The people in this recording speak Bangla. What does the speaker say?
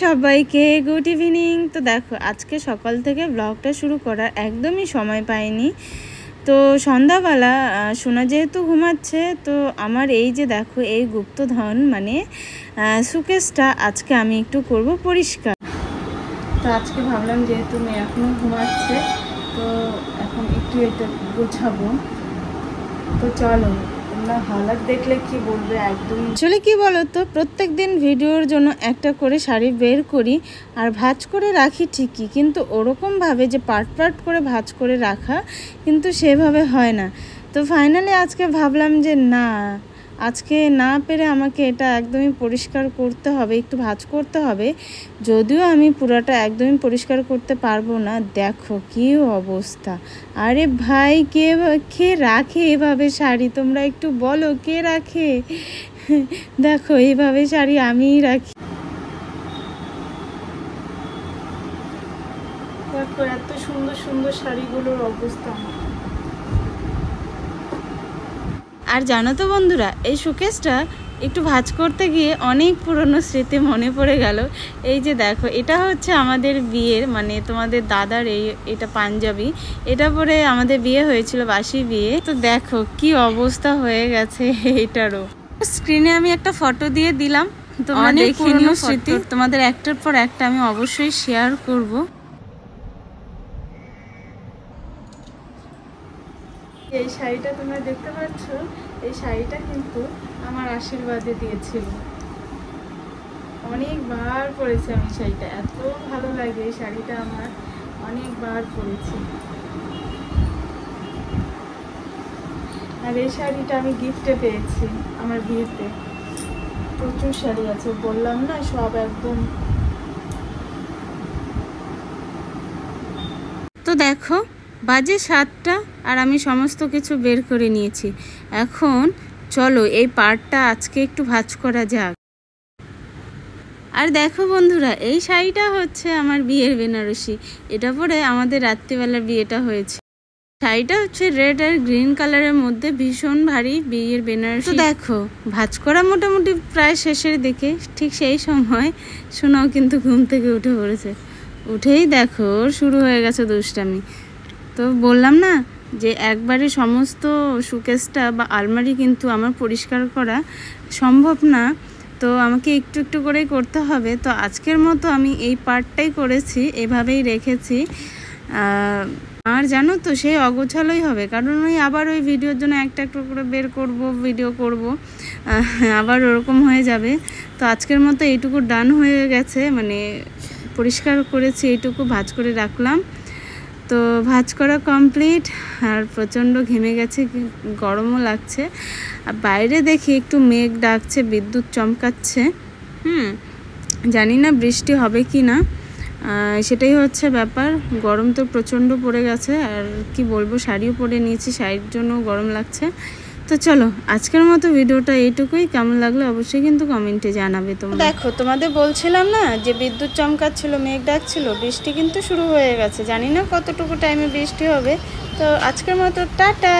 সবাইকে গুড ইভিনিং। তো দেখো আজকে সকাল থেকে ব্লগটা শুরু করার একদমই সময় পাইনি। তো সন্ধ্যাবেলা সোনা যেহেতু ঘুমাচ্ছে, তো আমার এই যে দেখো এই গুপ্তধন মানে সুকেসটা আজকে আমি একটু করব পরিষ্কার। তো আজকে ভাবলাম যেহেতু মেয়ে এখনও ঘুমাচ্ছে, তো এখন একটু এটা গোছাবো। তো চলো, হালাত দেখলে কি বলবে একদম। আসলে কি বলো তো, প্রত্যেক দিন ভিডিওর জন্য একটা করে শাড়ি বের করি আর ভাঁজ করে রাখি ঠিকই, কিন্তু ওরকমভাবে যে পার্ট পার্ট করে ভাঁজ করে রাখা কিন্তু সেভাবে হয় না। তো ফাইনালি আজকে ভাবলাম যে না, আজকে না পেরে আমাকে এটা একদমই পরিষ্কার করতে হবে, একটু ভাঁজ করতে হবে। যদিও আমি পুরোটা একদমই পরিষ্কার করতে পারবো না। দেখো কি অবস্থা। আরে ভাই, কে রাখে এভাবে শাড়ি? তোমরা একটু বলো কে রাখে। দেখো এইভাবে শাড়ি আমিই রাখি। দেখো এত সুন্দর সুন্দর শাড়িগুলোর অবস্থা। আর জানো তো বন্ধুরা, এই শোকেসটা একটু ভাঁজ করতে গিয়ে অনেক পুরনো স্মৃতি মনে পড়ে গেল। এই যে দেখো, এটা হচ্ছে আমাদের বিয়ের মানে তোমাদের দাদার এটা পাঞ্জাবি, এটা পরে আমাদের বিয়ে হয়েছিল, বাসি বিয়ে। তো দেখো কি অবস্থা হয়ে গেছে এটারও। স্ক্রিনে আমি একটা ফটো দিয়ে দিলাম, তোমরা দেখে নিও স্মৃতি। তোমাদের একটার পর একটা আমি অবশ্যই শেয়ার করব। এই শাড়িটা তোমরা দেখতে পাচ্ছ, এই শাড়িটা কিন্তু আমার আশীর্বাদে দিয়েছিল। অনেকবার পরেছি আমি শাড়িটা, এত ভালো লাগে এই শাড়িটা, আমার অনেকবার পরেছি। আর এই শাড়িটা আমি গিফটে পেয়েছি আমার বিয়েতে। প্রচুর শাড়ি আছে, বললাম না সব একদম। তো দেখো বাজে 7টা আর আমি সমস্ত কিছু বের করে নিয়েছি। এখন চলো এই পার্টটা আজকে একটু ভাঁজ করা যাক। আর দেখো বন্ধুরা, এই শাড়িটা হচ্ছে আমার বিয়ের বেনারসি, এটা পরে আমাদের রাত্রিবেলার বিয়েটা হয়েছে। শাড়িটা হচ্ছে রেড আর গ্রিন কালারের মধ্যে, ভীষণ ভারী বিয়ের বেনারসি। তো দেখো ভাঁজ করা মোটামুটি প্রায় শেষের দিকে। ঠিক সেই সময় সোনাও কিন্তু ঘুম থেকে উঠে পড়েছে। উঠেই দেখো শুরু হয়ে গেছে দুষ্টামি। তো বললাম না যে একবারে সমস্ত শোকেসটা বা আলমারি কিন্তু আমার পরিষ্কার করা সম্ভব না, তো আমাকে একটু একটু করেই করতে হবে। তো আজকের মতো আমি এই পার্টটাই করেছি, এভাবেই রেখেছি। আর জানো তো সেই অগোছালোই হবে, কারণ আবার ওই ভিডিওর জন্য একটা একটা করে বের করব, ভিডিও করব, আবার ওরকম হয়ে যাবে। তো আজকের মতো এইটুকু ডান হয়ে গেছে, মানে পরিষ্কার করেছি, এইটুকু ভাঁজ করে রাখলাম। তো ভাঁজ করা কমপ্লিট। আর প্রচণ্ড ঘেমে গেছে, গরমও লাগছে। আর বাইরে দেখি একটু মেঘ ডাকছে, বিদ্যুৎ চমকাচ্ছে। জানি না বৃষ্টি হবে কি না, সেটাই হচ্ছে ব্যাপার। গরম তো প্রচণ্ড পড়ে গেছে, আর কি বলবো, শাড়িও পরে নিয়েছি, শাড়ির জন্য গরম লাগছে। তো চলো আজকের মতো ভিডিওটা এইটুকুই। কেমন লাগলো অবশ্যই কিন্তু কমেন্টে জানাবে তোমরা। দেখো তোমাদের বলছিলাম না যে বিদ্যুৎ চমকাচ্ছিল, মেঘ ডাকছিল, বৃষ্টি কিন্তু শুরু হয়ে গেছে। জানি না কতটুকু টাইমে বৃষ্টি হবে। তো আজকের মতো টাটা।